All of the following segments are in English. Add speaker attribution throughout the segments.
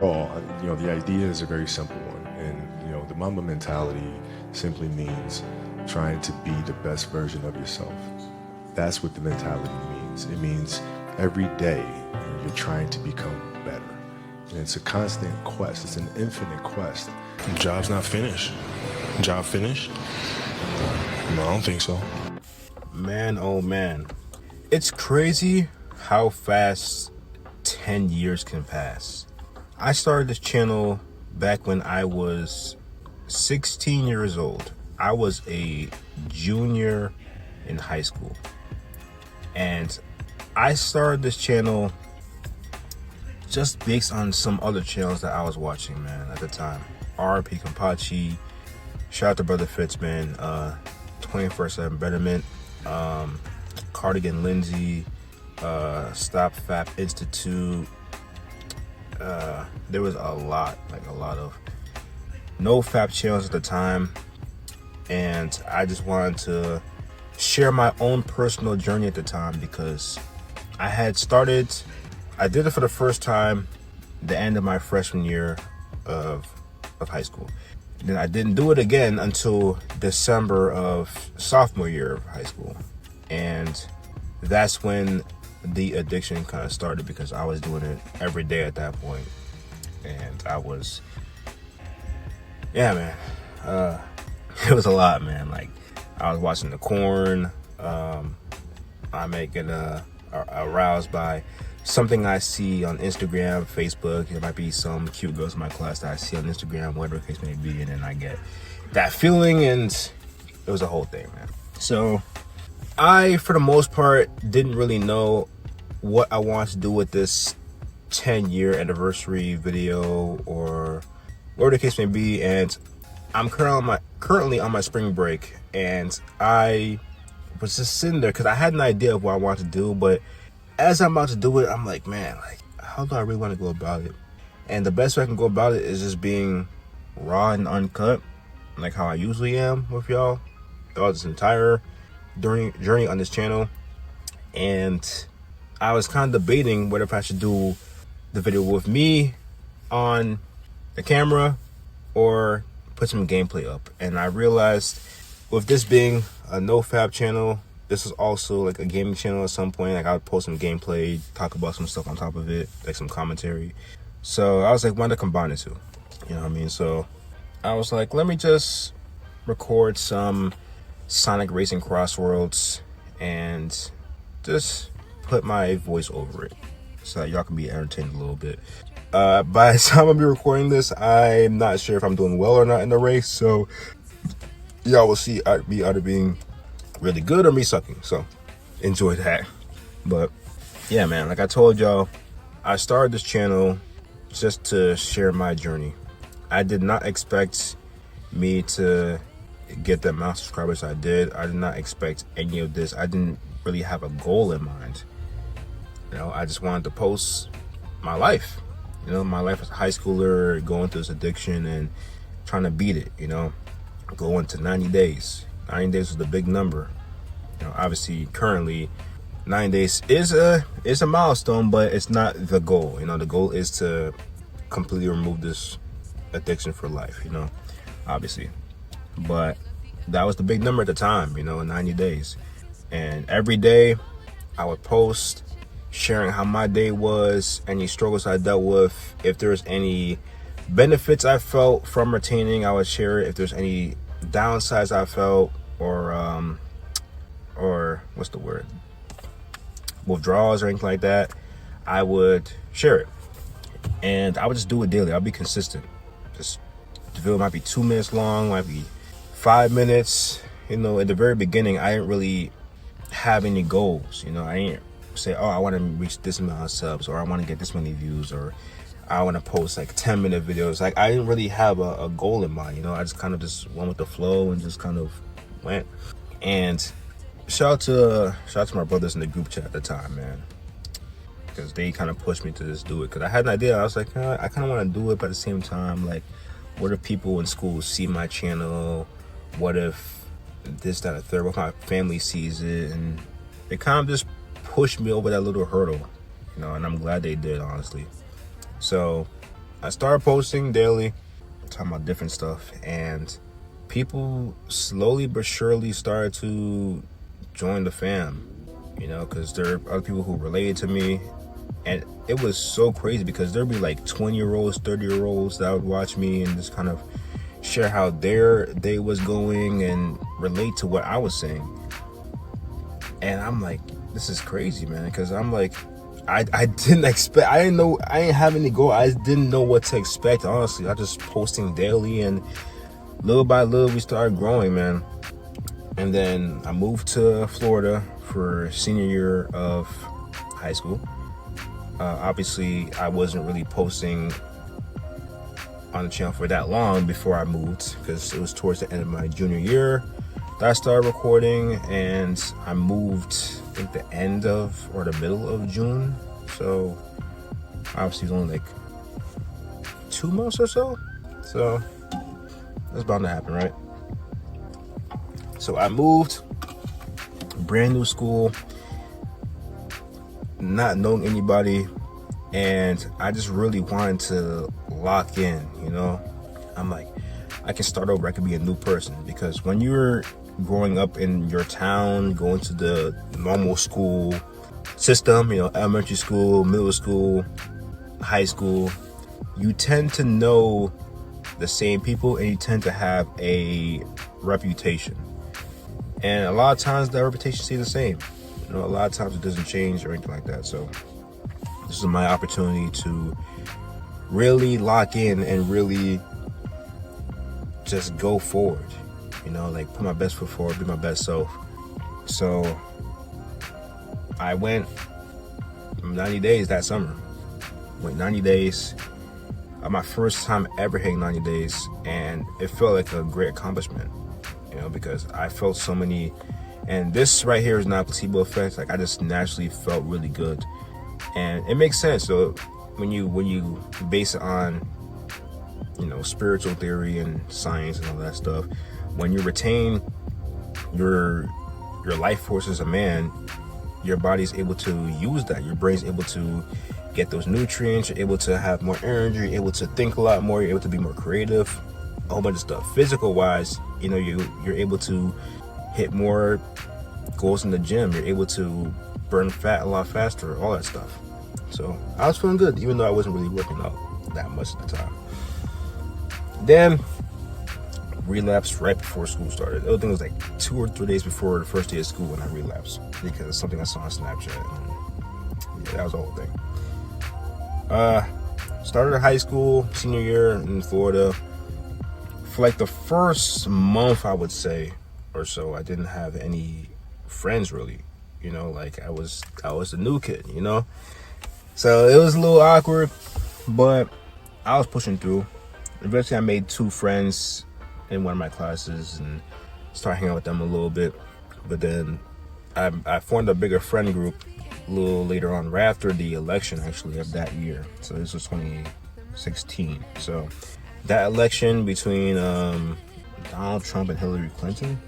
Speaker 1: The idea is a very simple one, and the Mamba mentality simply means trying to be the best version of yourself. That's what the mentality means. It means every day you're trying to become better. And it's a constant quest. It's an infinite quest.
Speaker 2: Job's not finished. Job finished? No, I don't think so.
Speaker 3: Man, oh man. It's crazy how fast 10 years can pass. I started this channel back when I was 16 years old. I was a junior in high school. And I started this channel just based on some other channels that I was watching, man, at the time. R.P. Kampachi, shout out to Brother Fitz, man, 24/7 Betterment, Cardigan Lindsay, Stop Fap Institute. There was a lot of no fap channels at the time, and I just wanted to share my own personal journey at the time because I did it for the first time the end of my freshman year of high school. Then I didn't do it again until December of sophomore year of high school, and that's when the addiction kind of started because I was doing it every day at that point. And I was, it was a lot, man. Like, I was watching the corn. I may get aroused by something I see on Instagram, Facebook. It might be some cute girls in my class that I see on Instagram, whatever the case may be, and then I get that feeling, and it was a whole thing, man. So I, for the most part, didn't really know what I wanted to do with this 10-year anniversary video or whatever the case may be. And I'm currently on my spring break, and I was just sitting there because I had an idea of what I wanted to do, but as I'm about to do it, I'm like, man, like, how do I really want to go about it? And the best way I can go about it is just being raw and uncut, like how I usually am with y'all throughout this entire journey on this channel. And I was kind of debating whether if I should do the video with me on the camera or put some gameplay up. And I realized with this being a no-fab channel, this is also like a gaming channel at some point. Like, I would post some gameplay, talk about some stuff on top of it, like some commentary. So I was like, why not combine the two? You know what I mean? So I was like, let me just record some Sonic Racing Crossworlds and just put my voice over it so that y'all can be entertained a little bit. By the time I'll be recording this, I'm not sure if I'm doing well or not in the race, so y'all will see me either being really good or me sucking, so enjoy that. But yeah, man, like I told y'all, I started this channel just to share my journey. I did not expect me to get the amount of subscribers I did. I did not expect any of this. I didn't really have a goal in mind. I just wanted to post my life. My life as a high schooler, going through this addiction and trying to beat it, going to 90 days. 90 days was the big number. Obviously, currently, 9 days is a milestone, but it's not the goal. The goal is to completely remove this addiction for life, obviously. But that was the big number at the time, 90 days. And every day I would post sharing how my day was, any struggles I dealt with. If there's any benefits I felt from retaining, I would share it. If there's any downsides I felt, or what's the word, withdrawals or anything like that, I would share it. And I would just do it daily. I'll be consistent. Just the video might be 2 minutes long, might be 5 minutes. At the very beginning, I didn't really have any goals. I didn't say, oh, I want to reach this amount of subs, or I want to get this many views, or I want to post like 10-minute videos. Like, I didn't really have a goal in mind. I just kind of just went with the flow and just kind of went. And shout out to my brothers in the group chat at the time, man, because they kind of pushed me to just do it. Because I had an idea. I was like, I kind of want to do it, but at the same time, like, what if people in school see my channel? What if this, that, and third? What if my family sees it? And it kind of just pushed me over that little hurdle, and I'm glad they did, honestly. So I started posting daily, talking about different stuff, and people slowly but surely started to join the fam, you know, because there are other people who related to me. And it was so crazy because there'd be like 20-year-olds, 30-year-olds that would watch me and just kind of share how their day was going and relate to what I was saying. And I'm like, this is crazy, man, because I'm like, I didn't expect, I didn't have any goal. I just didn't know what to expect, honestly. I just posting daily, and little by little we started growing, man. And then I moved to Florida for senior year of high school. Obviously, I wasn't really posting on the channel for that long before I moved, because it was towards the end of my junior year that I started recording, and I moved, I think, the end of or the middle of June. So obviously it's only like 2 months or so. So that's bound to happen, right? So I moved, brand new school, not knowing anybody, and I just really wanted to lock in, you know. I'm like, I can start over, I can be a new person, because when you're growing up in your town, going to the normal school system, you know, elementary school, middle school, high school, you tend to know the same people, and you tend to have a reputation, and a lot of times that reputation stays the same. You know, a lot of times it doesn't change or anything like that. So this is my opportunity to really lock in and really just go forward, you know, like put my best foot forward, be my best self. So I went 90 days that summer. Went 90 days. My first time ever hitting 90 days, and it felt like a great accomplishment, you know, because I felt so many, and this right here is not placebo effect. Like, I just naturally felt really good, and it makes sense. So when you base it on, you know, spiritual theory and science and all that stuff, when you retain your life force as a man, your body's able to use that. Your brain's able to get those nutrients. You're able to have more energy. You're able to think a lot more. You're able to be more creative. A whole bunch of stuff. Physical wise, you know, you're able to hit more goals in the gym. You're able to burn fat a lot faster. All that stuff. So I was feeling good, even though I wasn't really working out that much at the time. Then relapsed right before school started. I think it was like 2 or 3 days before the first day of school when I relapsed, because of something I saw on Snapchat. And yeah, that was the whole thing. Started high school, senior year in Florida. For like the first month, I would say, or so, I didn't have any friends really. You know, like I was the new kid, you know? So it was a little awkward, but I was pushing through. Eventually I made 2 friends in one of my classes and started hanging out with them a little bit. But then I formed a bigger friend group a little later on, right after the election actually of that year. So this was 2016. So that election between Donald Trump and Hillary Clinton,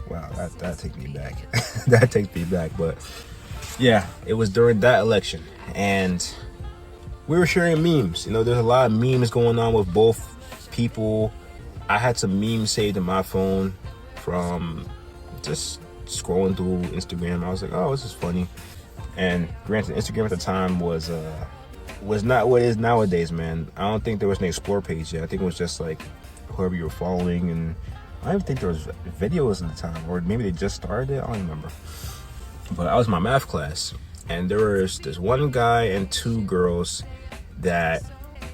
Speaker 3: wow, that takes me back. That takes me back. But yeah, it was during that election, and we were sharing memes. You know, there's a lot of memes going on with both people. I had some memes saved in my phone from just scrolling through Instagram. I was like, oh, this is funny. And granted, Instagram at the time was not what it is nowadays, man. I don't think there was an explore page yet. I think it was just like whoever you were following, and I don't even think there was videos at the time, or maybe they just started it. I don't remember. But I was in my math class, and there was this one guy and 2 girls that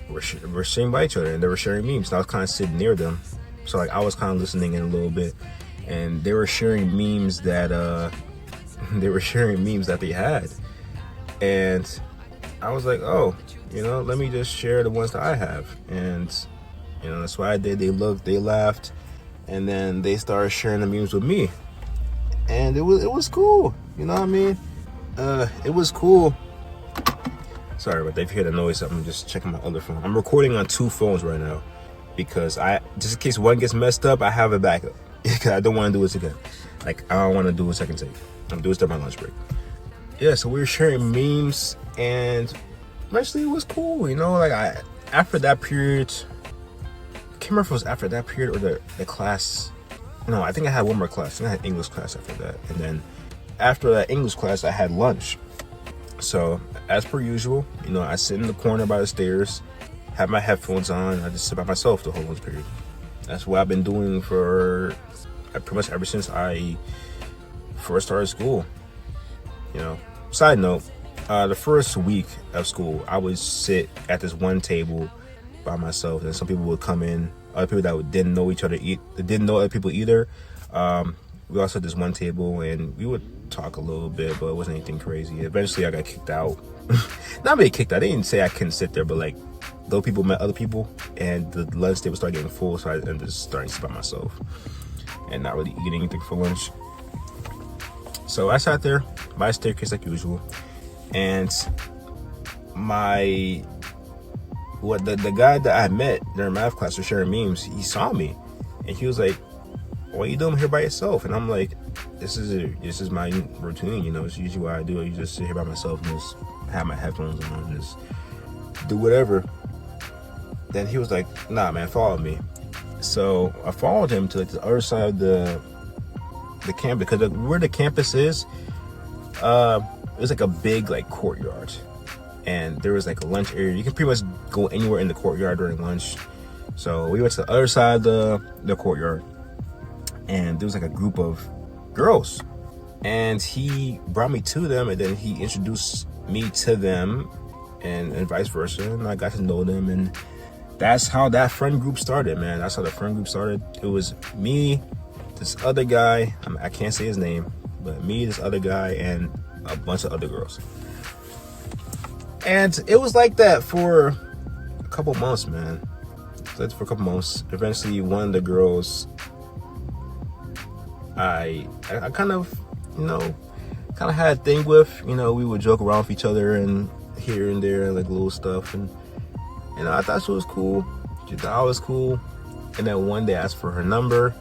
Speaker 3: were sitting by each other, and they were sharing memes. And I was kind of sitting near them, so like I was kind of listening in a little bit, and they were sharing memes that they had, and I was like, oh, you know, let me just share the ones that I have. And you know, that's what I did. They looked, they laughed, and then they started sharing the memes with me, and it was cool. You know what I mean? It was cool. Sorry about that. If you hear the noise, I'm just checking my other phone. I'm recording on 2 phones right now because just in case one gets messed up, I have a backup. Because I don't want to do this again. Like, I don't want to do a second take. I'm doing stuff on my lunch break. Yeah, so we were sharing memes, and actually it was cool. You know, like after that period, I can't remember if it was after that period or the class. No, I think I had one more class. I had English class after that. And then after that English class, I had lunch. So as per usual, I sit in the corner by the stairs, have my headphones on, and I just sit by myself the whole lunch period. That's what I've been doing for pretty much ever since I first started school. Side note, the first week of school, I would sit at this one table by myself, and some people would come in, other people that didn't know each other, didn't know other people either. We also had this one table, and we would talk a little bit, but it wasn't anything crazy. Eventually, I got kicked out. Not really kicked out. They didn't say I couldn't sit there, but like, those people met other people, and the lunch table started getting full, so I ended up starting to sit by myself and not really eating anything for lunch. So I sat there by a staircase like usual, and the guy that I met during math class for sharing memes, he saw me, and he was like, "What are you doing here by yourself?" And I'm like, "This is my routine. It's usually what I do. I just sit here by myself and just have my headphones on, and just do whatever." Then he was like, "Nah, man, follow me." So I followed him to the other side of the campus, because where the campus is, it was like a big like courtyard, and there was like a lunch area. You can pretty much go anywhere in the courtyard during lunch. So we went to the other side of the courtyard, and there was like a group of girls, and he brought me to them, and then he introduced me to them, and vice versa, and I got to know them, and that's how that friend group started, man. That's how the friend group started. It was me, this other guy, I can't say his name, but me, this other guy, and a bunch of other girls. And it was like that for a couple months, man. Eventually, one of the girls, I kind of had a thing with. We would joke around with each other and here and there, like little stuff, and I thought she was cool. She thought I was cool. And then one day I asked for her number,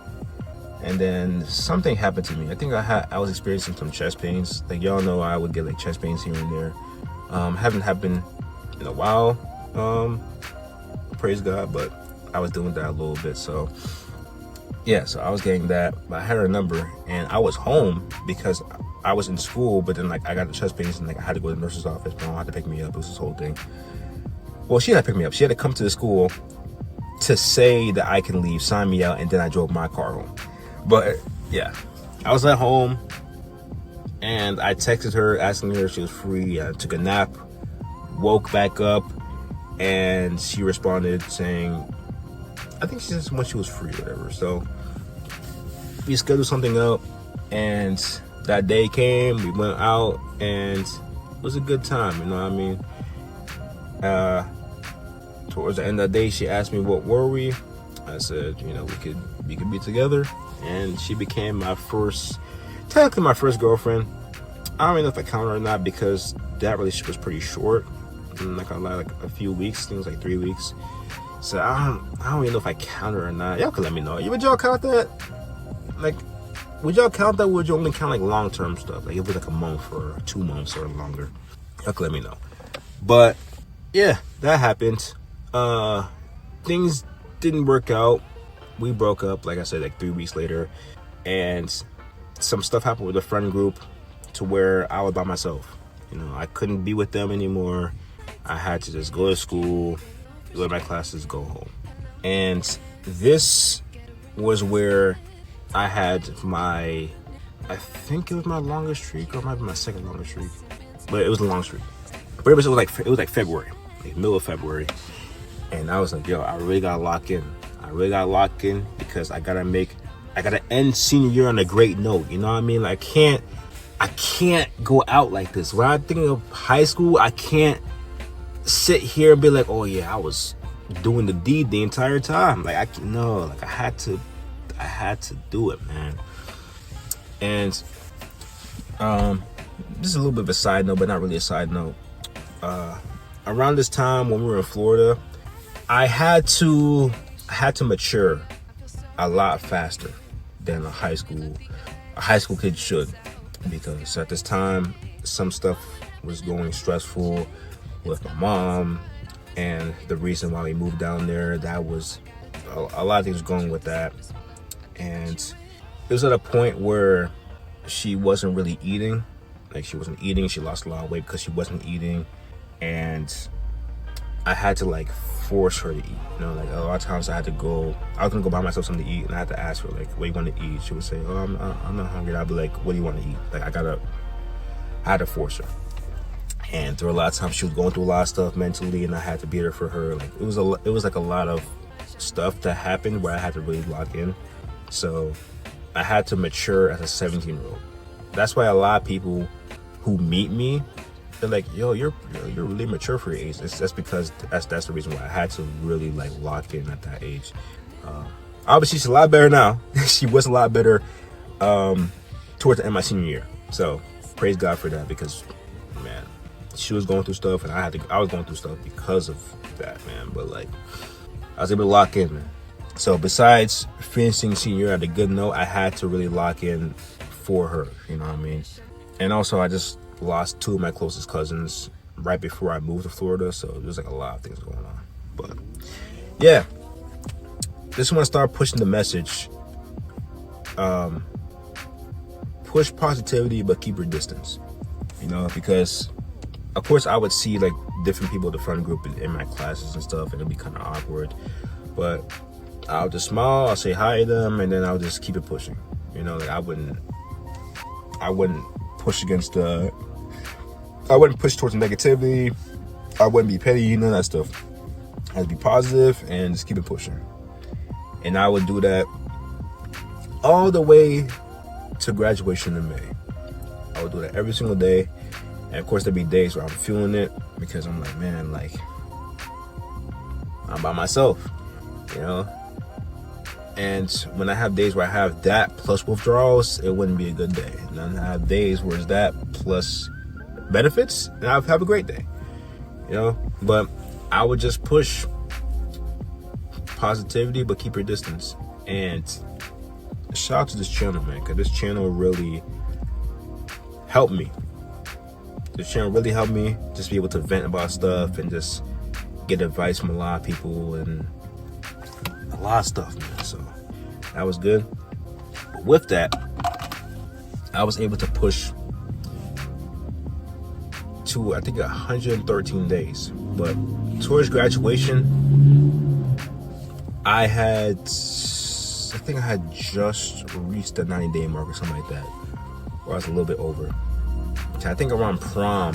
Speaker 3: and then something happened to me. I think I was experiencing some chest pains. Like, y'all know, I would get like chest pains here and there. Haven't happened in a while, praise God, but I was doing that a little bit. So yeah, so I was getting that, but I had her number, and I was home because I was in school, but then like I got the chest pains, and like I had to go to the nurse's office. My mom had to pick me up. It was this whole thing. Well, she had to pick me up. She had to come to the school to say that I can leave, sign me out, and then I drove my car home. But yeah, I was at home, and I texted her asking her if she was free. I took a nap, woke back up, and she responded saying, I think she said when she was free or whatever. So we scheduled something up, and that day came. We went out, and it was a good time. You know what I mean? Towards the end of the day, she asked me what were we. I said, we could be together, and she became technically my first girlfriend. I don't even know if I count her or not, because that relationship was pretty short. I'm not gonna lie, like a few weeks. I think it was like 3 weeks. So I don't even know if I count her or not. Y'all can let me know. Would y'all count that? Like, would y'all count that? Or would you only count like long-term stuff? Like, it was like a month or 2 months or longer. Y'all can let me know. But yeah, that happened. Things didn't work out. We broke up, like I said, like 3 weeks later, and some stuff happened with the friend group to where I was by myself. I couldn't be with them anymore. I had to just go to school, go to my classes, go home. And this was where I had I think it was my longest streak, or it might be my second longest streak, but it was a long streak. But it was like February, like middle of February. And I was like, yo, I really gotta lock in. Because I gotta end senior year on a great note. You know what I mean? Like, I can't go out like this. When I think of high school, I can't sit here and be like, oh yeah, I was doing the deed the entire time. Like, I had to do it, man. And this is a little bit of a side note, but not really a side note. Around this time when we were in Florida, I had to mature a lot faster than a high school kid should, because at this time some stuff was going stressful with my mom. and the reason why we moved down there. That was a lot of things going with that, and it was at a point where she wasn't really eating. Like, she wasn't eating. She lost a lot of weight because she wasn't eating, and I had to like force her to eat. You know, like a lot of times I was gonna go buy myself something to eat, and I had to ask her like, "What do you want to eat?" She would say, "Oh, I'm not hungry." I'd be like, "What do you want to eat?" Like, I had to force her. And there were a lot of times she was going through a lot of stuff mentally, and I had to be there for her. Like, it was like a lot of stuff that happened where I had to really lock in. So I had to mature as a 17-year-old. That's why a lot of people who meet me, they're like, "Yo, you're really mature for your age." That's because that's the reason why I had to really like lock in at that age. Obviously, she's a lot better now. She was a lot better towards the end of my senior year. So praise God for that, because man, she was going through stuff, and I was going through stuff because of that, man. But like, I was able to lock in, man. So besides finishing senior year at a good note, I had to really lock in for her. You know what I mean? And also, I just lost two of my closest cousins right before I moved to Florida, so there's like a lot of things going on. But yeah, just want to start pushing the message. Push positivity, but keep your distance. You know, because of course I would see like different people in the friend group in my classes and stuff, and it'd be kind of awkward. But I'll just smile, I'll say hi to them, and then I'll just keep it pushing. You know, like I wouldn't push against I wouldn't push towards negativity. I wouldn't be petty, none of that stuff. I'd be positive and just keep it pushing. And I would do that all the way to graduation in May. I would do that every single day. And of course, there'd be days where I'm feeling it, because I'm like, man, like, I'm by myself, you know? And when I have days where I have that plus withdrawals, it wouldn't be a good day. And then I have days where it's that plus benefits, and I'll have a great day, you know? But I would just push positivity, but keep your distance. And shout out to this channel, man, because this channel really helped me. This channel really helped me just be able to vent about stuff and just get advice from a lot of people and a lot of stuff, man. So that was good. But with that, I was able to push to, I think, 113 days. But towards graduation, I think I had just reached the 90-day mark or something like that, or I was a little bit over. I think around prom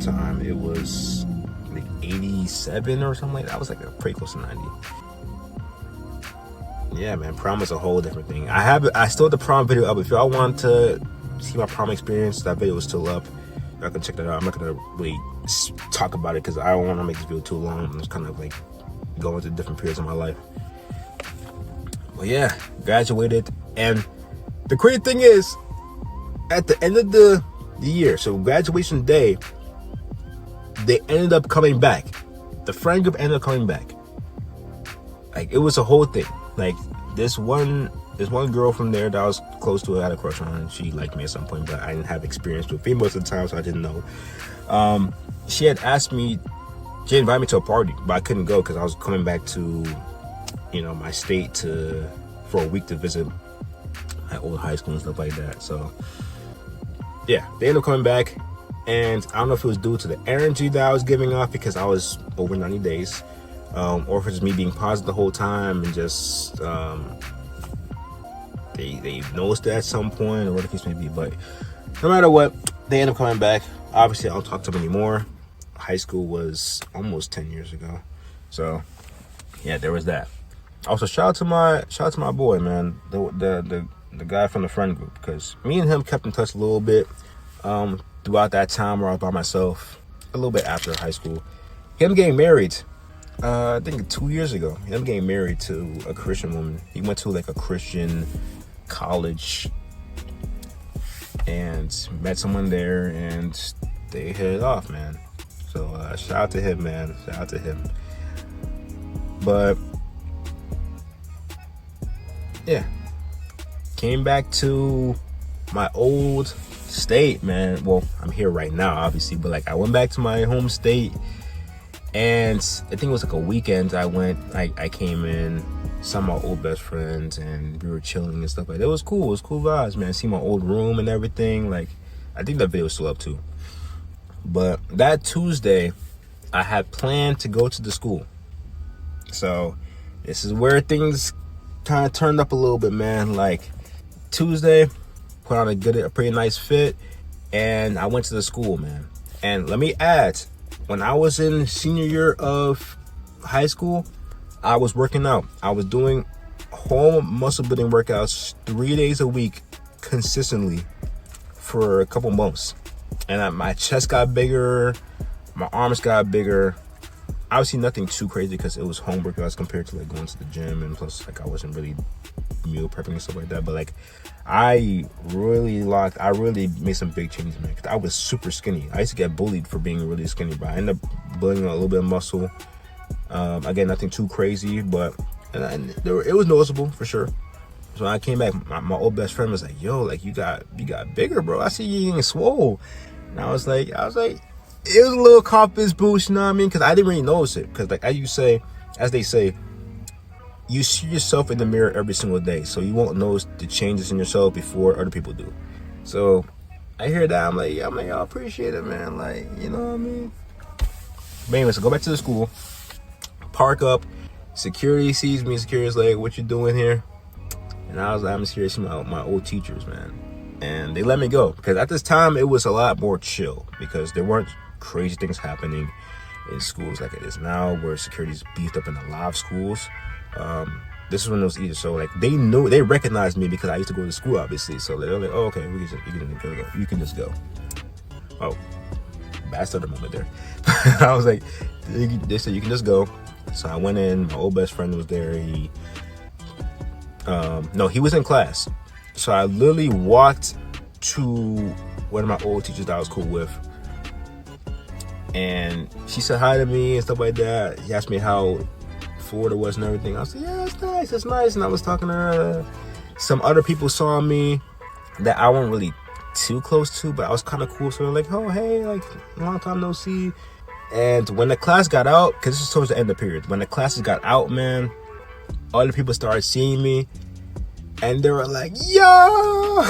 Speaker 3: time, it was like 87 or something like that. I was like pretty close to 90. Yeah, man, prom is a whole different thing. I still have the prom video up. If y'all want to see my prom experience, that video is still up. Y'all can check that out. I'm not gonna really talk about it because I don't want to make this video too long. I'm just kind of like going through different periods of my life. But yeah, graduated, and the crazy thing is, at the end of the year, so graduation day, they ended up coming back. The friend group ended up coming back. Like, it was a whole thing. Like, this one girl from there that I was close to, I had a crush on. She liked me at some point, but I didn't have experience with females at the time, so I didn't know. She had asked me, she invited me to a party, but I couldn't go because I was coming back to, you know, my state for a week to visit my old high school and stuff like that. So yeah, they ended up coming back, and I don't know if it was due to the energy that I was giving off because I was over 90 days, or if it's me being positive the whole time and just they noticed it at some point, or what the case may be. But no matter what, they end up coming back. Obviously, I don't talk to them anymore. High school was almost 10 years ago, so yeah, there was that. Also, shout out to my boy, man, the guy from the friend group, because me and him kept in touch a little bit throughout that time where I was by myself, a little bit after high school. Him getting married, I think 2 years ago, him getting married to a Christian woman. He went to like a Christian college and met someone there, and they hit it off, man. So shout out to him, man. Shout out to him. But yeah, came back to my old state, man. Well, I'm here right now, obviously, but like I went back to my home state And I think it was like a weekend. I came in, saw my old best friends, and we were chilling and stuff like that. It was cool. It was cool vibes, man. See my old room and everything. Like, I think that video is still up too. But that Tuesday, I had planned to go to the school. So this is where things kind of turned up a little bit, man. Like, Tuesday, put on a pretty nice fit, and I went to the school, man. And let me add, when I was in senior year of high school, I was working out. I was doing home muscle building workouts 3 days a week consistently for a couple months. And my chest got bigger, my arms got bigger. Obviously nothing too crazy because it was home workouts compared to like going to the gym, and plus like I wasn't really meal prepping and stuff like that. But like I really made some big changes, man. 'Cause I was super skinny. I used to get bullied for being really skinny, but I ended up building a little bit of muscle. Again, nothing too crazy, but it was noticeable for sure. So when I came back, my old best friend was like, "Yo, like you got bigger, bro. I see you getting swole." And I was like, it was a little confidence boost, you know what I mean? Because I didn't really notice it. Because like as they say, you see yourself in the mirror every single day, so you won't notice the changes in yourself before other people do. So I hear that, I'm like, I appreciate it, man. Like, you know what I mean? But anyway, so go back to the school, park up. Security sees me. Security's like, "What you doing here?" And I was like, "I'm just here to see my old teachers, man." And they let me go because at this time it was a lot more chill because there weren't crazy things happening in schools like it is now, where security's beefed up in a lot of schools. This is when it was easier. So like they recognized me because I used to go to school, obviously. So they're like, "Oh, okay, you can just go." Oh, bad starter moment there. I was like, they said you can just go. So I went in. My old best friend was there. He was in class. So I literally walked to one of my old teachers that I was cool with, and she said hi to me and stuff like that. He asked me how Florida was and everything. I was like, "Yeah, it's nice." And I was talking to her. Some other people saw me that I wasn't really too close to, but I was kind of cool. So they're like, "Oh, hey, like long time no see." And when the class got out, because this is towards the end of the period, when the classes got out, man, other people started seeing me. And they were like, "Yo!"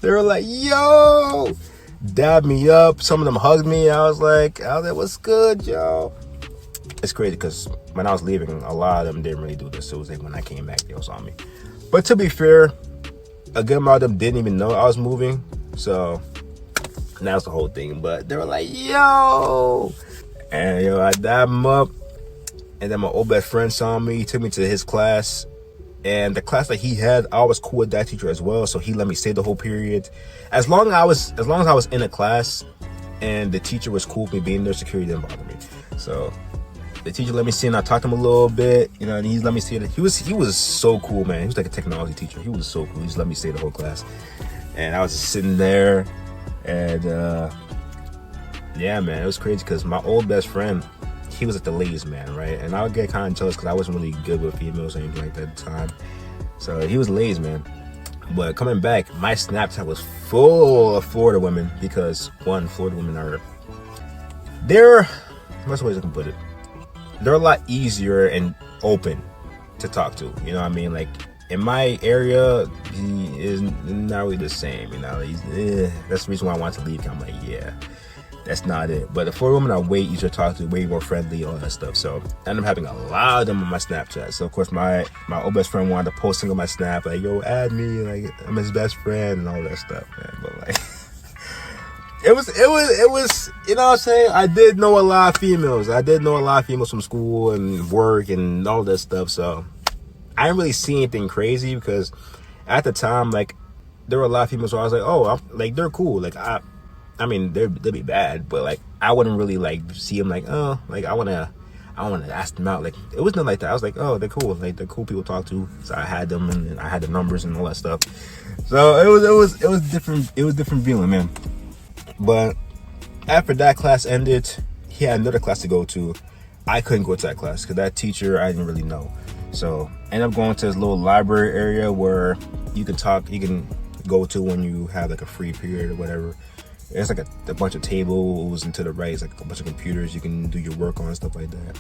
Speaker 3: They were like, "Yo!" Dabbed me up. Some of them hugged me. I was like, "What's good, yo?" It's crazy because when I was leaving, a lot of them didn't really do this. So it was like when I came back, they all saw me. But to be fair, a good amount of them didn't even know I was moving. So that was the whole thing. But they were like, "Yo!" And I dabbed them up. And then my old best friend saw me. He took me to his class, and the class that he had, I was cool with that teacher as well. So he let me stay the whole period, as long as I was in a class, and the teacher was cool with me being there. Security didn't bother me. So the teacher let me see, and I talked to him a little bit, and he let me see it. He was so cool, man. He was like a technology teacher. He was so cool. He just let me stay the whole class, and I was just sitting there, and yeah, man, it was crazy because my old best friend, he was like the ladies' man, right? And I would get kind of jealous because I wasn't really good with females or anything like that at the time. So he was the ladies' man. But coming back, my Snapchat was full of Florida women because, one, Florida women what's the way I can put it? They're a lot easier and open to talk to. You know what I mean? Like, in my area, he is not really the same. You know, that's the reason why I wanted to leave. I'm like, yeah. That's not it. But the Florida women are way easier to talk to, way more friendly, all that stuff. So I ended up having a lot of them on my Snapchat. So of course my old best friend wanted to post on my Snap, like, "Yo, add me, like I'm his best friend," and all that stuff, man. But like it was, you know what I'm saying? I did know a lot of females. From school and work and all that stuff. So I didn't really see anything crazy because at the time, like, there were a lot of females where I was like, "Oh, they're cool." Like I mean, they'd be bad, but like I wouldn't really like see them like, "Oh, like I wanna ask them out." Like it was nothing like that. I was like, "Oh, they're cool. Like they're cool people to talk to." So I had them and I had the numbers and all that stuff. So it was different. It was different feeling, man. But after that class ended, he had another class to go to. I couldn't go to that class because that teacher I didn't really know. So I ended up going to this little library area where you can go to when you have like a free period or whatever. There's like a bunch of tables, and to the right is like a bunch of computers you can do your work on and stuff like that.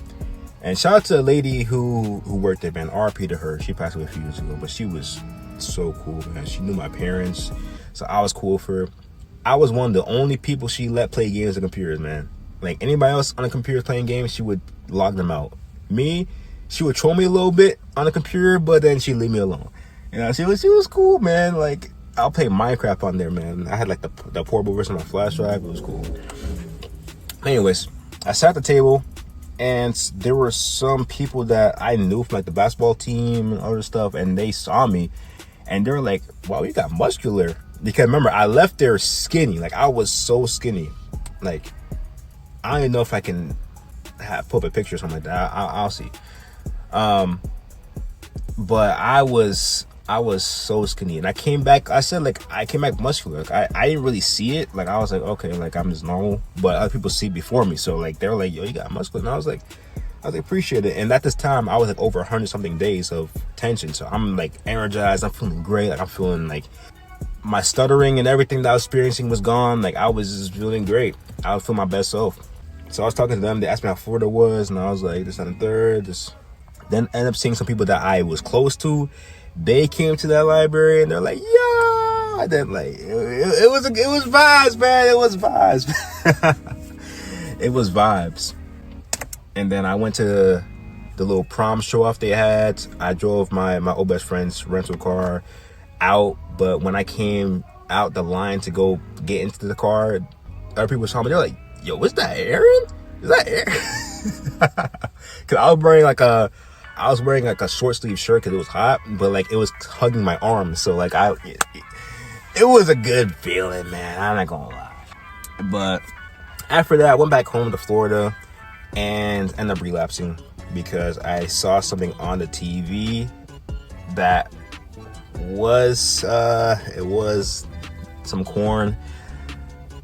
Speaker 3: And shout out to a lady who worked there, man. RP to her. She passed away a few years ago, but she was so cool, man. She knew my parents, so I was cool for her. I was one of the only people she let play games on computers, man. Like anybody else on the computer playing games, she would log them out. Me, she would troll me a little bit on the computer, but then she'd leave me alone. You know, she was cool, man. Like I'll play Minecraft on there, man. I had like the portable version of my flash drive. It was cool. Anyways, I sat at the table, and there were some people that I knew from like the basketball team and other stuff, and they saw me, and they were like, "Wow, you got muscular." Because remember, I left there skinny. Like I was so skinny. Like I don't even know if I can put up a picture or something like that. I'll see. But I was so skinny, and I came back. I said like I came back muscular. Like, I didn't really see it. Like I was like, okay, like I'm just normal. But other people see it before me, so like they were like, yo, you got muscular, and I was like, appreciate it. And at this time, I was like over 100 something days of tension, so I'm like energized. I'm feeling great. Like I'm feeling like my stuttering and everything that I was experiencing was gone. Like I was just feeling great. I was feeling my best self. So I was talking to them. They asked me how Florida was, and I was like, this and the third. This. Then ended up seeing some people that I was close to. They came to that library, and they're like, yeah. And then like it was vibes, man. It was vibes. It was vibes. And then I went to the little prom show off they had. I drove my old best friend's rental car out, but when I came out the line to go get into the car, other people saw me. They're like, yo, what's that, Aaron? Is that Aaron? Because I was wearing like a short sleeve shirt because it was hot, but like it was hugging my arm, so like it was a good feeling, man. I'm not gonna lie. But after that, I went back home to Florida and ended up relapsing because I saw something on the TV that was it was some corn.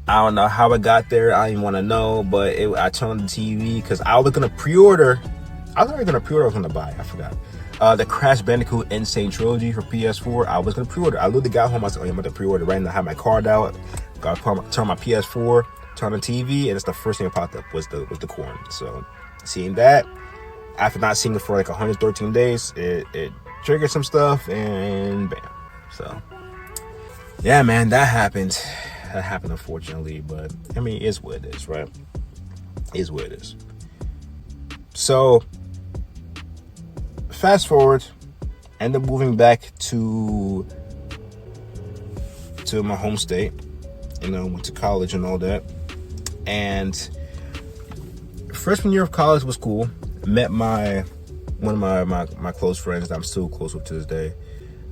Speaker 3: I don't know how it got there. I don't even want to know, but I turned on the TV because I was gonna pre-order. I was already gonna pre-order. I was gonna buy. I forgot. The Crash Bandicoot Insane Trilogy for PS4. I was gonna pre-order. I literally got home. I was like, oh, I'm about to pre-order right now. I had my card out. Got turn my PS4, turn on the TV, and it's the first thing that popped up was the corn. So seeing that, after not seeing it for like 113 days, it triggered some stuff, and bam. So yeah, man, that happened. That happened, unfortunately, but I mean, it is what it is, right? It is what it is. So fast forward, end up moving back to my home state. You know, went to college and all that. And freshman year of college was cool. Met one of my close friends that I'm still close with to this day.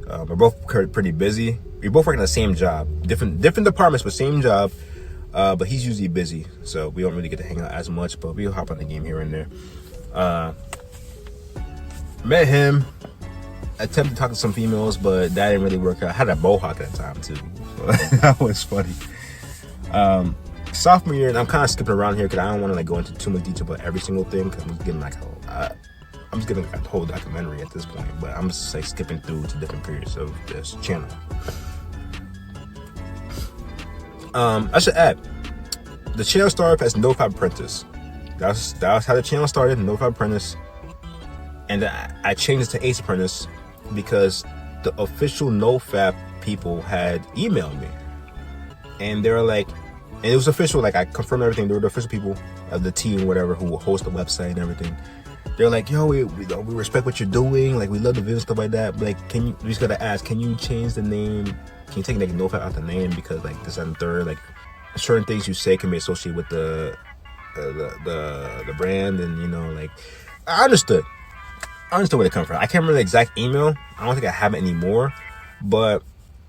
Speaker 3: We're both pretty busy. We both work in the same job, different departments, but same job. But he's usually busy, so we don't really get to hang out as much. But we'll hop on the game here and there. Met him. Attempted to talk to some females, but that didn't really work out. I had a mohawk at the time too, so that was funny. Sophomore year, and I'm kind of skipping around here because I don't want to like go into too much detail about every single thing because I'm getting like a whole documentary at this point, but I'm just like skipping through to different periods of this channel. I should add, the channel started as AceApprentice. That was how the channel started, AceApprentice, and I changed it to AceApprentice because the official NoFap people had emailed me, and they were like, and it was official, like I confirmed everything. They were the official people of the team, whatever, who will host the website and everything. They're like, yo, we respect what you're doing. Like, we love the video, stuff like that. But like, we just gotta ask, can you change the name? Can you take like NoFap out the name because like this and third, like certain things you say can be associated with the brand, and you know, like I understood where they come from. I can't remember the exact email. I don't think I have it anymore, but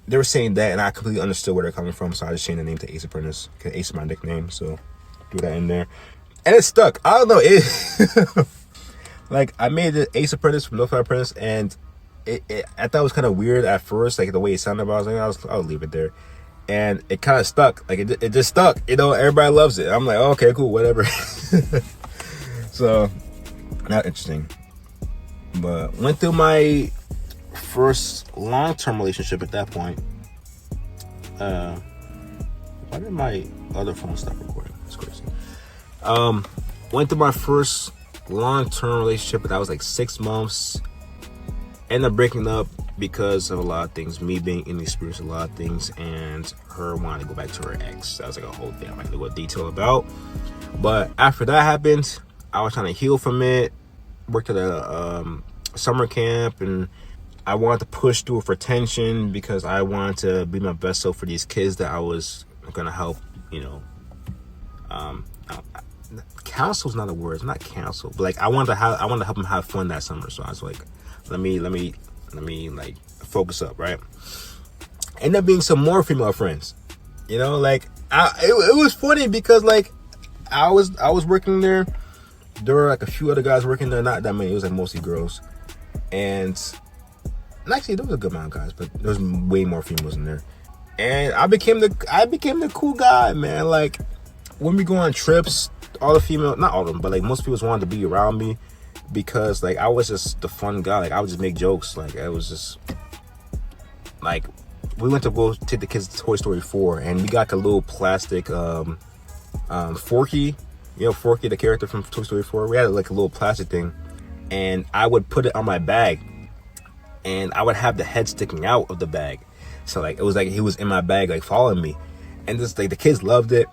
Speaker 3: they were saying that, and I completely understood where they're coming from. So I just changed the name to AceApprentice because Ace is my nickname. So do that in there, and it stuck. I don't know it. Like I made it AceApprentice from AceApprentice, and I thought it was kind of weird at first, like the way it sounded. But I was like, I'll leave it there, and it kind of stuck. Like it just stuck. You know, everybody loves it. I'm like, oh, okay, cool, whatever. So not interesting. But went through my first long-term relationship at that point. Why did my other phone stop recording? It's crazy. Went through my first long-term relationship, but that was like 6 months. Ended up breaking up because of a lot of things. Me being inexperienced in a lot of things, and her wanting to go back to her ex. That was like a whole thing I'm not gonna go into detail about. But after that happened, I was trying to heal from it. Worked at a summer camp, and I wanted to push through for attention because I wanted to be my best self for these kids that I was gonna help. Counsel's not a word. It's not cancel, but like I wanted to help them have fun that summer. So I was like, let me like focus up, right? Ended up being some more female friends. Like it was funny because like I was working there. There were like a few other guys working there, not that many. It was like mostly girls, and actually there was a good amount of guys, but there was way more females in there. And I became the cool guy, man. Like when we go on trips, all the female, not all of them, but like most people wanted to be around me because like I was just the fun guy. Like I would just make jokes. Like I was just like, we went to go take the kids to Toy Story 4, and we got like a little plastic Forky. Forky, the character from Toy Story 4. We had like a little plastic thing, and I would put it on my bag, and I would have the head sticking out of the bag. So like it was like he was in my bag, like following me, and just like the kids loved it.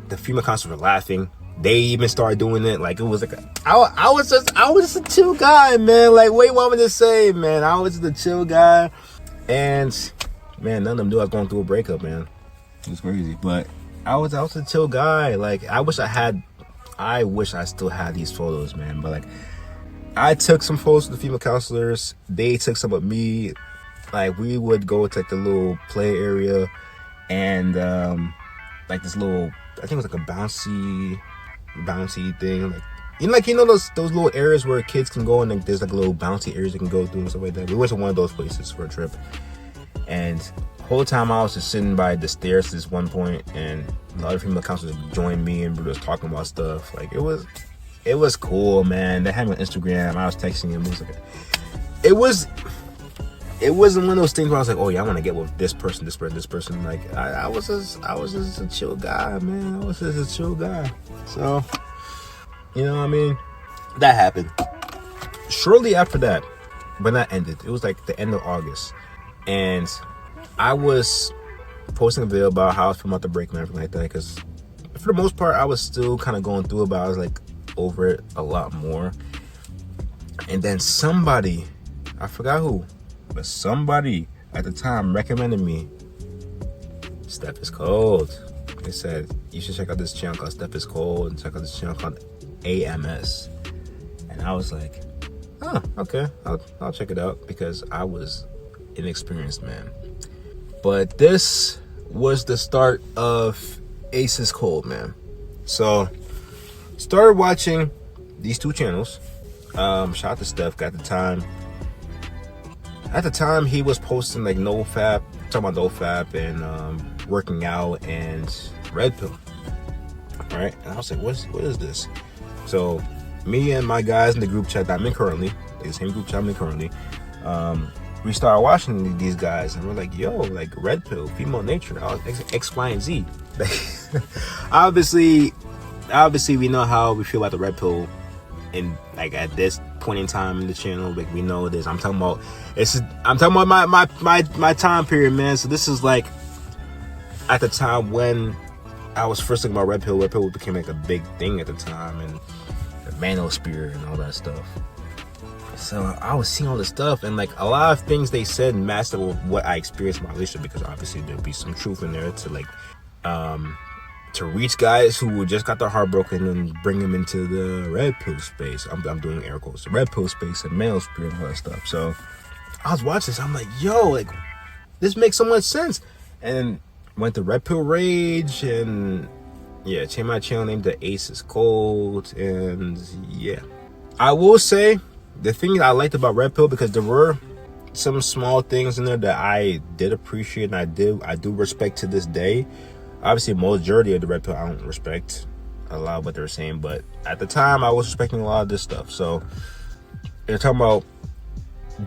Speaker 3: The female counselors were laughing. They even started doing it. Like it was like I was just a chill guy, man. Like what do you want me to say, man? I was just a chill guy, and man, none of them knew I was going through a breakup, man. It was crazy, but I was a chill guy. Like I wish I still had these photos, man. But like I took some photos with the female counselors. They took some of me. Like we would go to like the little play area, and like this little, I think it was like a bouncy thing. Like those little areas where kids can go, and like there's like little bouncy areas they can go through and stuff like that. We went to one of those places for a trip, and the whole time I was just sitting by the stairs at this one point, and the other female counselors joined me, and we were just talking about stuff. Like it was cool, man. They had me on Instagram. I was texting him. It wasn't one of those things where I was like, oh yeah, I want to get with this person. Like I was just a chill guy, man. I was just a chill guy. So, what I mean? That happened. Shortly after that, when that ended, it was like the end of August, and I was posting a video about how I was feeling about the break and everything like that, because for the most part, I was still kind of going through it, but I was like over it a lot more. And then somebody, I forgot who, but somebody at the time recommended me Steph is Cold. They said, you should check out this channel called Steph is Cold, and check out this channel called AMS. And I was like, oh, okay, I'll check it out, because I was inexperienced, man. But this was the start of Ace is Cold, man. So started watching these two channels. Shout out to Steph. At the time he was posting like talking about NoFap and working out and Red Pill. All right, and I was like, what is this? So me and my guys in the group chat that I'm in currently, the same group chat I'm in currently, we started watching these guys, and we're like, yo, like Red Pill, female nature, X, Y, and Z. obviously we know how we feel about the Red Pill, and like at this point in time in the channel, like we know this. I'm talking about my time period, man. So this is like at the time when I was first thinking about Red Pill. Red Pill became like a big thing at the time, and the manosphere and all that stuff. So I was seeing all this stuff, and like a lot of things they said matched up with what I experienced in my relationship, because obviously there'd be some truth in there to like to reach guys who just got their heart broken and bring them into the Red Pill space. I'm doing air quotes, the Red Pill space and manosphere and all that stuff. So I was watching this, I'm like, yo, like this makes so much sense. And went to Red Pill Rage, and yeah, changed my channel name to Ace is Cold. And yeah, I will say the thing I liked about Red Pill, because there were some small things in there that I did appreciate, and I do respect to this day. Obviously, majority of the Red Pill I don't respect a lot of what they're saying, but at the time I was respecting a lot of this stuff. So they're talking about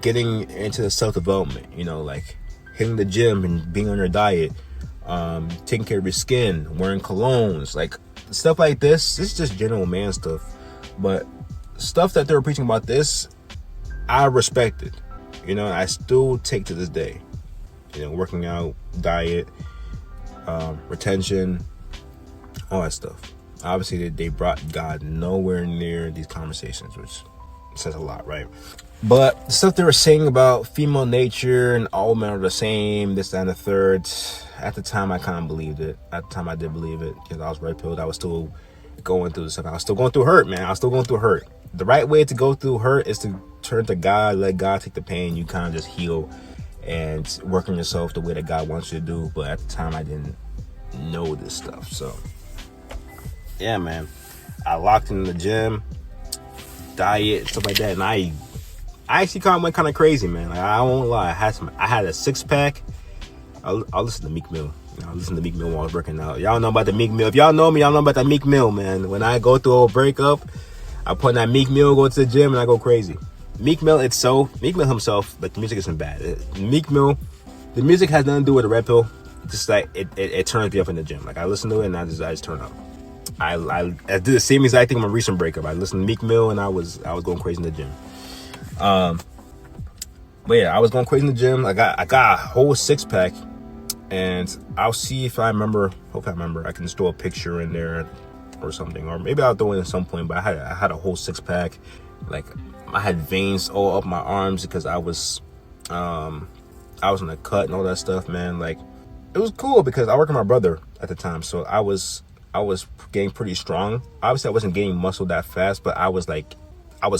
Speaker 3: getting into the self-development, like hitting the gym and being on your diet, taking care of your skin, wearing colognes, like stuff like this. This is just general man stuff, but stuff that they're preaching about this, I respect it. You know, I still take to this day. You know, working out, diet, retention, all that stuff. Obviously, they brought God nowhere near these conversations, which says a lot, right? But the stuff they were saying about female nature and all men are the same, this, that, and the third, at the time, I kind of believed it. At the time, I did believe it, because I was red-pilled. I was still going through stuff. I was still going through hurt, man. I was still going through hurt. The right way to go through hurt is to turn to God, let God take the pain. You kind of just heal and work on yourself the way that God wants you to do. But at the time, I didn't know this stuff. So, yeah, man. I locked in the gym, diet, stuff like that. And I actually went kind of crazy, man. Like, I won't lie. I had a 6-pack. I'll listen to Meek Mill. You know, I listen to Meek Mill while I was working out. Y'all know about the Meek Mill. If y'all know me, y'all know about that Meek Mill, man. When I go through a breakup, I put on that Meek Mill, go to the gym, and I go crazy. Meek Mill himself, but the music isn't bad. Meek Mill, the music has nothing to do with the red pill. Just like it turns me up in the gym. Like I listen to it and I just turn up. I did the same exact thing in my recent breakup. I listened to Meek Mill and I was going crazy in the gym. But yeah, I was going crazy in the gym. I got a whole 6-pack, and I'll see if I remember. Hope I remember. I can just throw a picture in there or something, or maybe I'll throw it at some point. But I had a whole 6-pack. Like I had veins all up my arms because I was in a cut and all that stuff, man. Like it was cool because I worked with my brother at the time, so I was getting pretty strong. Obviously, I wasn't gaining muscle that fast, but I was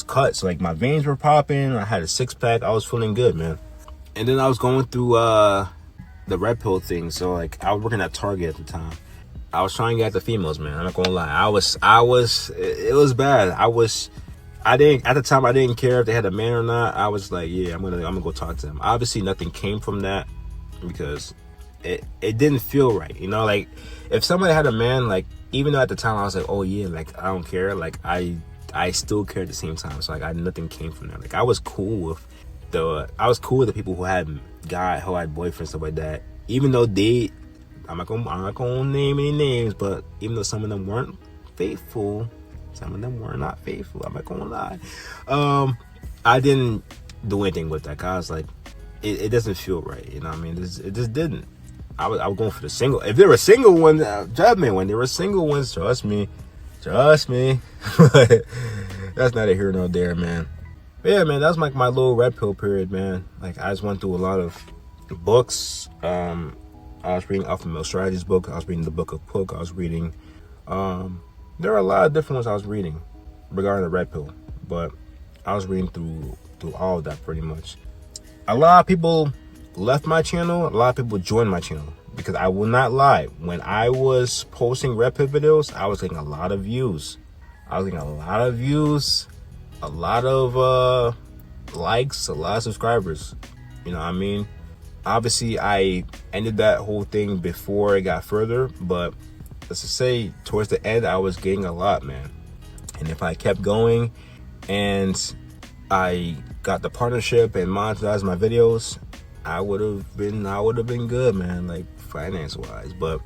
Speaker 3: cut, so like my veins were popping. I had a 6-pack. I was feeling good, man. And then I was going through the red pill thing. So like I was working at Target at the time. I was trying to get at the females, man. I'm not gonna lie. It was bad. At the time I didn't care if they had a man or not. I was like, yeah, I'm gonna go talk to them. Obviously nothing came from that because it didn't feel right. You know, like if somebody had a man, like even though at the time I was like, oh yeah, like I don't care, like I still care at the same time. So like nothing came from that. Like I was cool with the people who had boyfriends, stuff like that. Even though I'm not gonna name any names, but even though some of them weren't faithful, some of them were not faithful. I'm not gonna lie. I didn't do anything with that. Cause I was like, it doesn't feel right. You know what I mean? It just didn't. I was going for the single. If there were single ones, when there were single ones, trust me. But that's neither here nor there, man. But yeah, man, that was like my little red pill period, man. Like I just went through a lot of books. I was reading Alpha Male Strategies book. I was reading the Book of Puck. I was reading. There are a lot of different ones I was reading regarding the red pill, but I was reading through all of that pretty much. A lot of people left my channel. A lot of people joined my channel because I will not lie. When I was posting red pill videos, I was getting a lot of views. A lot of likes, a lot of subscribers. You know what I mean? Obviously, I ended that whole thing before it got further, but let's just say towards the end, I was getting a lot, man. And if I kept going and I got the partnership and monetized my videos, I would have been good, man, like finance-wise. But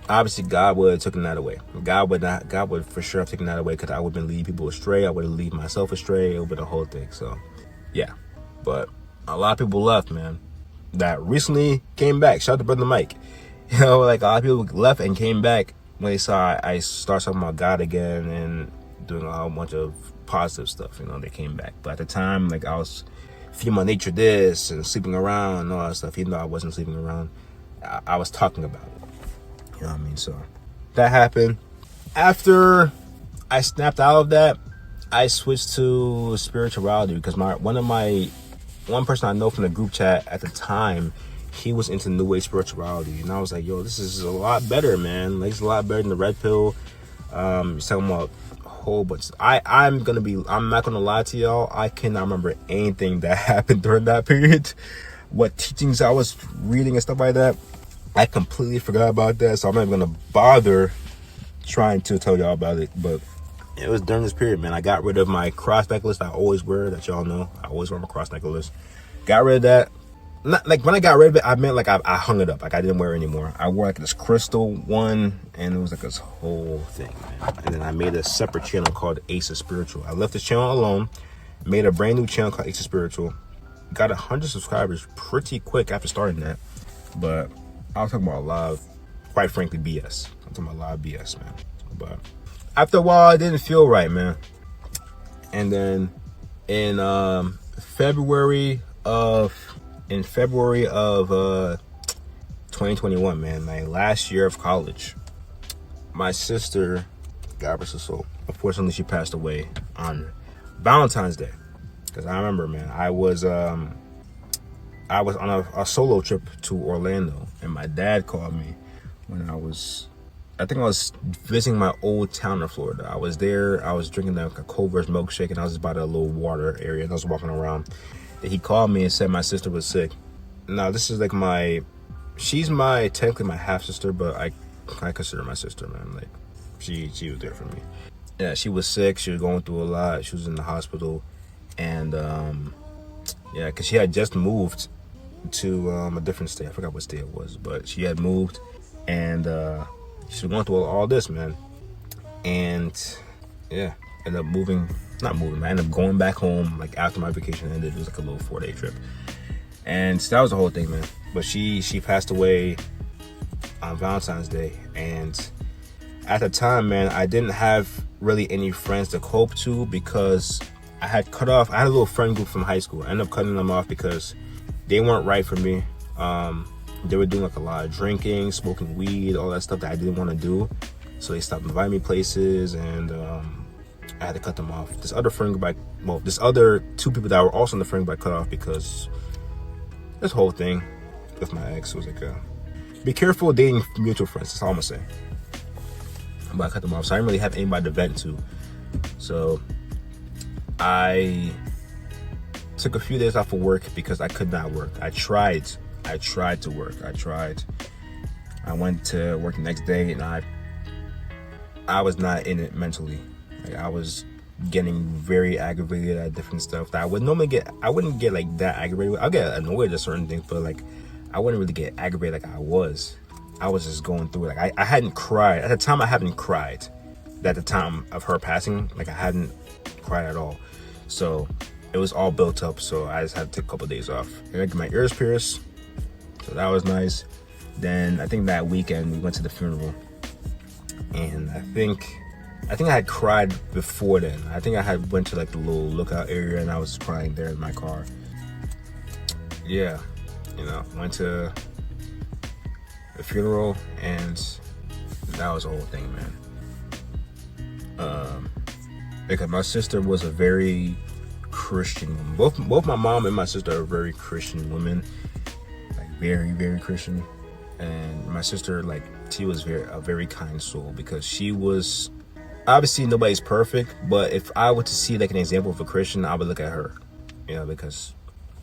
Speaker 3: obviously, God would have taken that away. God would for sure have taken that away because I would have been leading people astray. I would have lead myself astray. It would have been the whole thing. So, yeah. But a lot of people left, man, that recently came back. Shout out to Brother Mike. You know, like a lot of people left and came back when they saw I start talking about God again and doing a whole bunch of positive stuff. You know, they came back. But at the time, like I was female nature this and sleeping around and all that stuff. Even though I wasn't sleeping around, I was talking about it. You know what I mean? So that happened. After I snapped out of that, I switched to spirituality because one person I know from the group chat at the time, he was into New Age spirituality, and I was like, yo, this is a lot better, man. Like, it's a lot better than the red pill. He's talking about a whole bunch. I'm not gonna lie to y'all. I cannot remember anything that happened during that period. What teachings I was reading and stuff like that. I completely forgot about that, so I'm not even gonna bother trying to tell y'all about it. But it was during this period, man. I got rid of my cross necklace I always wear, that y'all know. I always wear my cross necklace. Got rid of that. not like when I got rid of it, I meant like I hung it up. Like I didn't wear it anymore. I wore like this crystal one, and it was like this whole thing, man. And then I made a separate channel called Ace of Spiritual. I left this channel alone, made a brand new channel called Ace of Spiritual. Got 100 subscribers pretty quick after starting that. But I was talking about a lot of, quite frankly, BS. I'm talking about a lot of BS, man. But after a while, it didn't feel right, man. And then in February of 2021, man, my last year of college, my sister, God rest her soul, unfortunately she passed away on Valentine's Day. Because I remember, man, I was on a solo trip to Orlando, and my dad called me when I think I was visiting my old town in Florida. I was there, I was drinking like a Culver's milkshake, and I was just by the little water area, and I was walking around. And he called me and said my sister was sick. Now, this is like she's technically my half-sister, but I consider my sister, man. Like, she was there for me. Yeah, she was sick, she was going through a lot, she was in the hospital, and yeah, because she had just moved to a different state. I forgot what state it was, but she had moved, and she was going through all this, man. And yeah, I ended up I ended up going back home like after my vacation ended. It was like a little 4-day trip, and that was the whole thing, man. But she passed away on Valentine's Day, and at the time, man, I didn't have really any friends to cope to because I had cut off. I had a little friend group from high school. I ended up cutting them off because they weren't right for me. They were doing like a lot of drinking, smoking weed, all that stuff that I didn't want to do. So they stopped inviting me places, and I had to cut them off. This other friend group, this other two people that were also in the friend group I cut off because this whole thing with my ex was like, be careful dating mutual friends. That's all I'm gonna say. But I cut them off, so I didn't really have anybody to vent to. So I took a few days off of work because I could not work. I tried to work. I went to work the next day, and I was not in it mentally. Like, I was getting very aggravated at different stuff that I would normally get. I wouldn't get like that aggravated. I'll get annoyed at certain things, but like I wouldn't really get aggravated like I was. I was just going through it. Like I hadn't cried at the time. I hadn't cried at the time of her passing. Like I hadn't cried at all. So it was all built up. So I just had to take a couple of days off. And I got my ears pierced. So that was nice. Then I think that weekend we went to the funeral, and I think I had cried before then. I think I had went to like the little lookout area, and I was crying there in my car. Yeah, went to the funeral, and that was the whole thing, man. Because my sister was a very Christian woman. Both my mom and my sister are very Christian women. Very, very Christian. And my sister, like, she was a very kind soul, because she was, obviously nobody's perfect, but if I were to see like an example of a Christian, I would look at her, because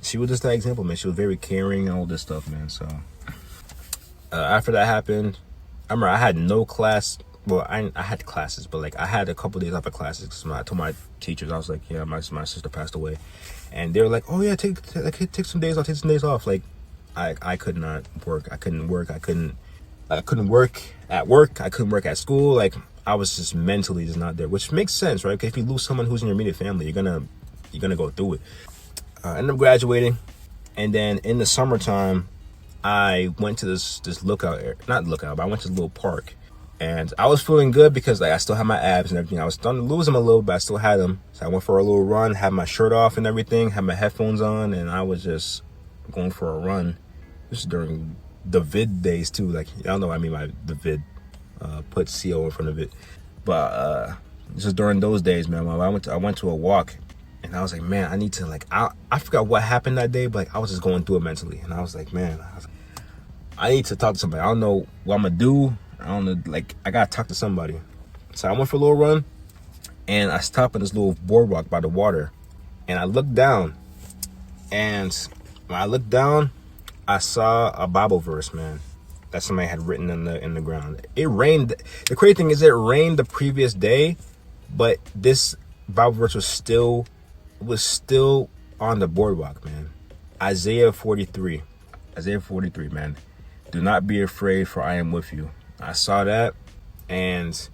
Speaker 3: she was just that example, man. She was very caring and all this stuff, man. So after that happened, I remember I had no class. Well, I had classes, but like I had a couple days off of classes. So I told my teachers, I was like, yeah, my sister passed away, and they were like, oh yeah, take some days off, Like, I could not work. I couldn't work. I couldn't work at work. I couldn't work at school. Like, I was just mentally just not there, which makes sense, right? Because if you lose someone who's in your immediate family, you're gonna go through it. I ended up graduating, and then in the summertime, I went to this lookout area. Not lookout, but I went to this little park, and I was feeling good because like I still had my abs and everything. I was starting to lose them a little, but I still had them. So I went for a little run, had my shirt off and everything, had my headphones on, and I was just going for a run. This is during the vid days too. Like, I don't know what I mean by the vid. Put CO in front of it. But this is during those days, man. I went to a walk, and I was like, man, I need to like, I forgot what happened that day, but like, I was just going through it mentally, and I was like, man, I need to talk to somebody. I don't know what I'm gonna do. I don't know, like, I gotta talk to somebody. So I went for a little run, and I stopped at this little boardwalk by the water, and I looked down, and when I looked down, I saw a Bible verse, man, that somebody had written in the ground. It rained. The crazy thing is, it rained the previous day, but this Bible verse was still on the boardwalk, man. Isaiah 43. Isaiah 43, man. Do not be afraid, for I am with you. I saw that, and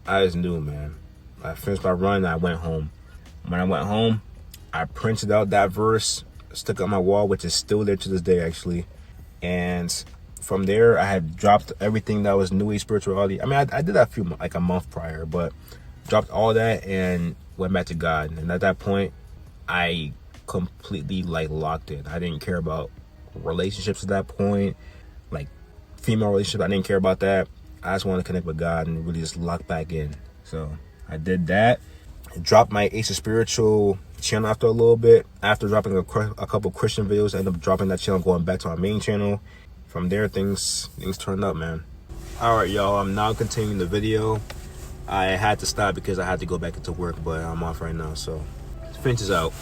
Speaker 3: I just knew, man. I finished my run, and I went home. When I went home, I printed out that verse, stuck it on my wall, which is still there to this day, actually. And from there, I had dropped everything that was New Age spirituality. I mean, I did that like a month prior, but dropped all that and went back to God. And at that point, I completely like locked in. I didn't care about relationships at that point, like female relationships. I didn't care about that. I just wanted to connect with God and really just lock back in. So I did that. Dropped my Ace of Spiritual channel after a little bit. After dropping a couple Christian videos, I ended up dropping that channel, going back to my main channel. From there, things turned up, man. All right, y'all. I'm now continuing the video. I had to stop because I had to go back into work, but I'm off right now, so finish this out.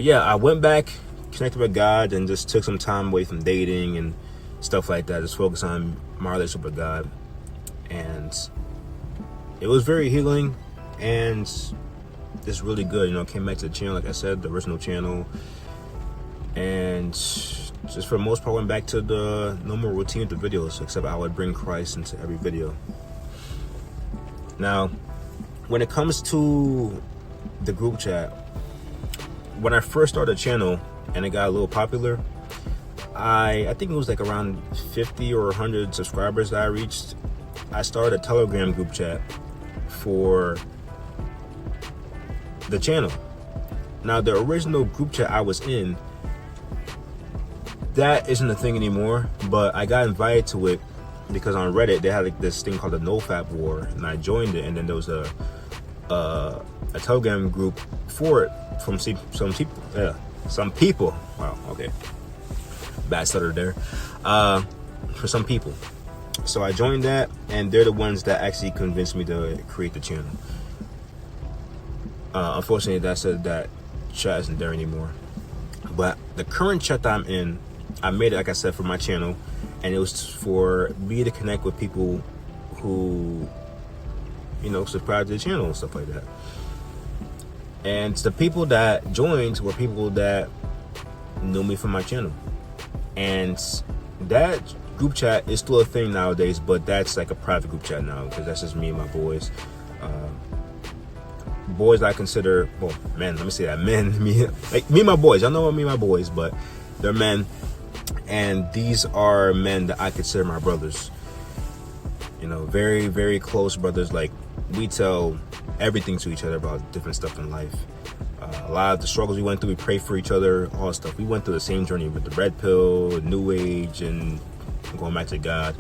Speaker 3: Yeah, I went back, connected with God, and just took some time away from dating and stuff like that. Just focus on my relationship with God, and it was very healing and just really good. You know, came back to the channel, like I said, the original channel, and just for the most part went back to the normal routine of the videos, except I would bring Christ into every video. Now, when it comes to the group chat, when I first started the channel and it got a little popular, I think it was like around 50 or 100 subscribers that I reached. I started a Telegram group chat for the channel. Now, the original group chat I was in, that isn't a thing anymore, but I got invited to it because on Reddit they had like this thing called the NoFap War, and I joined it, and then there was a Telegram group for it from some people. Wow, okay, bad stutter there. For some people, so I joined that, and they're the ones that actually convinced me to create the channel. Unfortunately, that chat isn't there anymore. But the current chat that I'm in, I made it, like I said, for my channel, and it was for me to connect with people who, you know, subscribe to the channel and stuff like that. And the people that joined were people that knew me from my channel. And that group chat is still a thing nowadays, but that's like a private group chat now, because that's just me and my boys. Boys that I consider, well, men, let me say that, men, me and my boys. Y'all know me and my boys, but they're men. And these are men that I consider my brothers. You know, very, very close brothers. Like, we tell everything to each other about different stuff in life. A lot of the struggles we went through, we pray for each other, all that stuff. We went through the same journey with the red pill, New Age, and going back to God.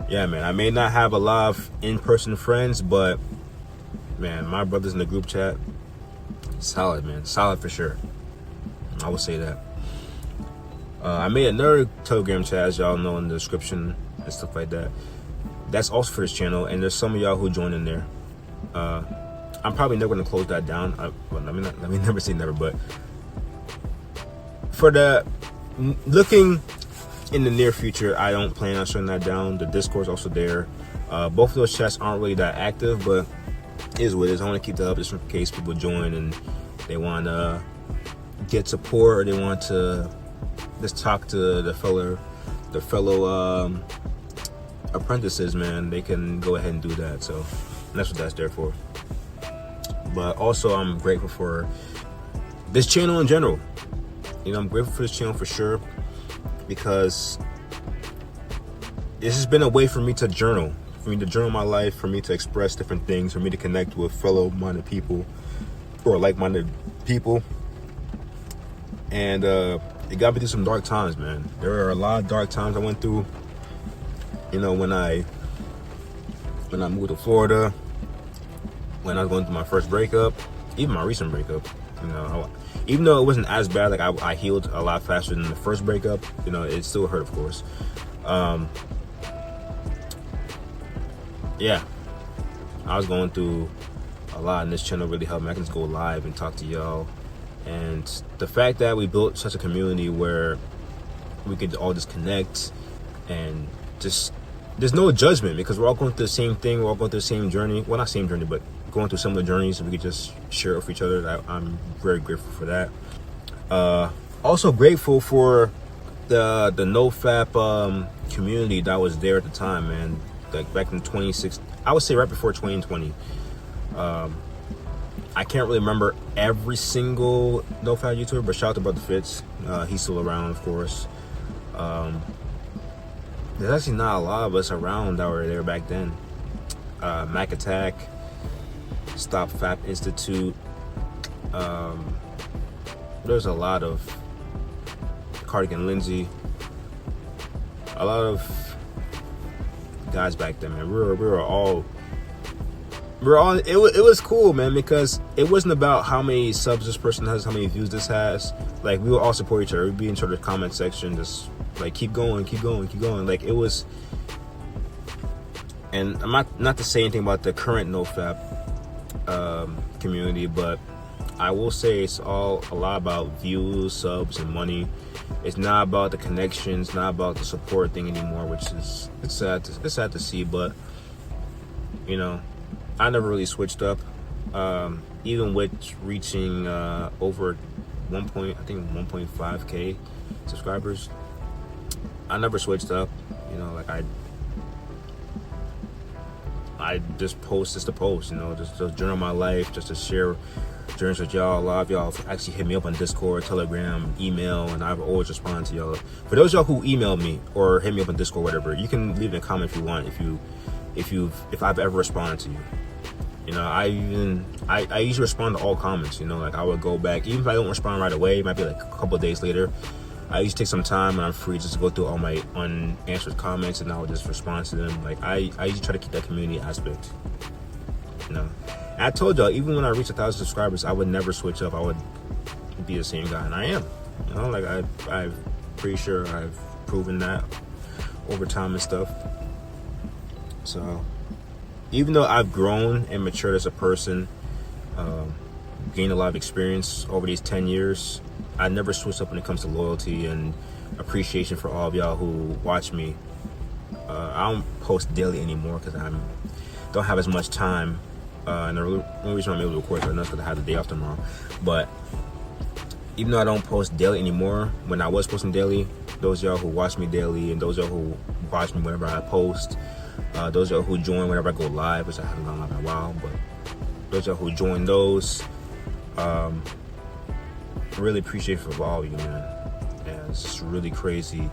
Speaker 3: Yeah, man, I may not have a lot of in-person friends, but man, my brothers in the group chat, solid, man, solid for sure. I would say that. I made another Telegram chat, as y'all know, in the description and stuff like that. That's also for this channel, and there's some of y'all who joined in there. I'm probably never gonna close that down. Let me never say never, but for the looking in the near future, I don't plan on shutting that down. The Discord's also there. Both of those chats aren't really that active, but it is what it is. I want to keep that up just in case people join and they want to get support, or they want to just talk to the fellow apprentices, man. They can go ahead and do that. So that's what that's there for. But also, I'm grateful for this channel in general. You know, I'm grateful for this channel for sure, because this has been a way for me to journal, my life, for me to express different things, for me to connect with fellow-minded people or like-minded people. And it got me through some dark times, man. There are a lot of dark times I went through. You know, when I moved to Florida, when I was going through my first breakup, even my recent breakup, you know, even though it wasn't as bad, like I healed a lot faster than the first breakup, you know, it still hurt, of course. Yeah, I was going through a lot, and this channel really helped me. I can just go live and talk to y'all. And the fact that we built such a community where we could all just connect and just, there's no judgment, because we're all going through the same thing. We're all going through the same journey. Well, not same journey, but going through similar journeys, and we could just share it with each other. I'm very grateful for that. Also grateful for the NoFap community that was there at the time, man. Like back in 2016, I would say right before 2020. I can't really remember every single NoFap YouTuber, but shout out to Brother Fitz. He's still around, of course. There's actually not a lot of us around that were there back then. Mac Attack, Stop Fap Institute. There's a lot of Cardigan Lindsay. A lot of guys back then, man. We were all. It was cool, man, because it wasn't about how many subs this person has, how many views this has. Like, we would all support each other. We'd be in sort of comment section, just like keep going. Like, it was. And I'm not to say anything about the current NoFap community, but I will say it's all a lot about views, subs, and money. It's not about the connections, not about the support thing anymore, which is it's sad to see. But you know, I never really switched up, even with reaching over 1.5K subscribers. I never switched up. You know, like I just post just to post. You know, just to journal my life, just to share journeys with y'all. A lot of y'all actually hit me up on Discord, Telegram, email, and I've always responded to y'all. For those y'all who email me or hit me up on Discord, whatever, you can leave a comment if you want. If I've ever responded to you. You know, I usually respond to all comments. You know, like I would go back, even if I don't respond right away, it might be like a couple of days later. I usually take some time when I'm free just to go through all my unanswered comments, and I would just respond to them. Like I usually try to keep that community aspect. You know, and I told y'all, even when I reach 1,000 subscribers, I would never switch up. I would be the same guy, and I am. You know, like I'm pretty sure I've proven that over time and stuff. So, even though I've grown and matured as a person, gained a lot of experience over these 10 years, I never switched up when it comes to loyalty and appreciation for all of y'all who watch me. I don't post daily anymore because I don't have as much time. And the only reason I'm able to record is because I have the day off tomorrow. But even though I don't post daily anymore, when I was posting daily, those y'all who watch me daily and those y'all who watch me whenever I post, those y'all who join whenever I go live, which I haven't gone live in a while, but those y'all who join those, really appreciate it for all of you, man. And it's just really crazy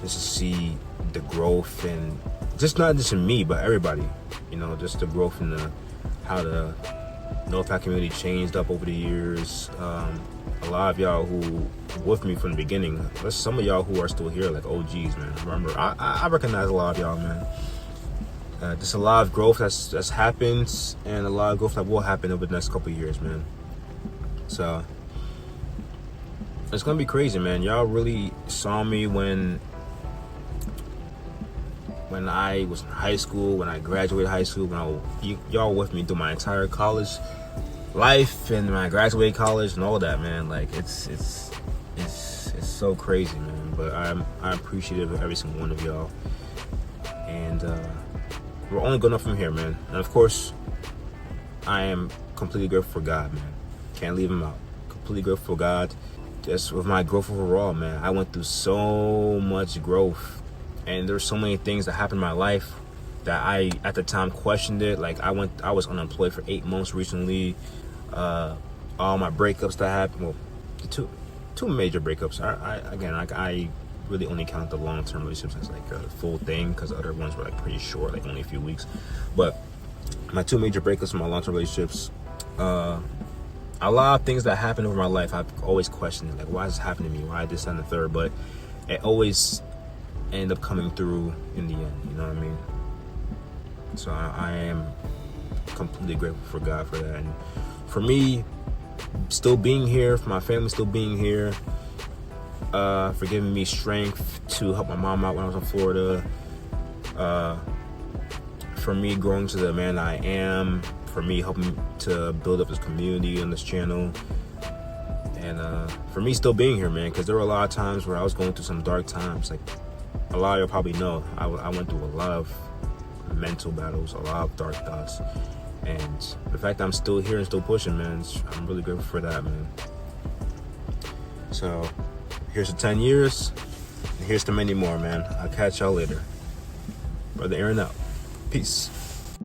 Speaker 3: just to see the growth, and just not just in me, but everybody. You know, just the growth in how the NoFap community changed up over the years. A lot of y'all who with me from the beginning. There's some of y'all who are still here, like OGs, man. Remember, I recognize a lot of y'all, man. Just a lot of growth that's happened, and a lot of growth that will happen over the next couple of years, man. So it's gonna be crazy, man. Y'all really saw me when I was in high school, when I graduated high school, y'all with me through my entire college life and when I graduated college and all that, man. Like it's so crazy, man. But I'm appreciative of every single one of y'all, and we're only going up from here, man. And of course, I am completely grateful for God, man. Can't leave him out. Completely grateful for God. Just with my growth overall, man. I went through so much growth, and there's so many things that happened in my life that I at the time questioned it. Like I was unemployed for 8 months recently. All my breakups that happened, well, two major breakups. I really only count the long-term relationships as like a full thing, because the other ones were like pretty short, like only a few weeks. But my two major breakups in my long-term relationships, a lot of things that happened over my life, I've always questioned, like, why is this happening to me? Why this, that, and the third? But it always ended up coming through in the end, you know what I mean? So I am completely grateful for God for that. And for me, still being here, for my family still being here, for giving me strength to help my mom out when I was in Florida, for me growing to the man I am, for me helping to build up this community on this channel, and for me still being here, man, because there were a lot of times where I was going through some dark times. Like a lot of y'all probably know, I went through a lot of mental battles, a lot of dark thoughts, and the fact that I'm still here and still pushing, man, I'm really grateful for that, man. So here's to 10 years. And here's to many more, man. I'll catch y'all later. Brother Aaron out. Peace.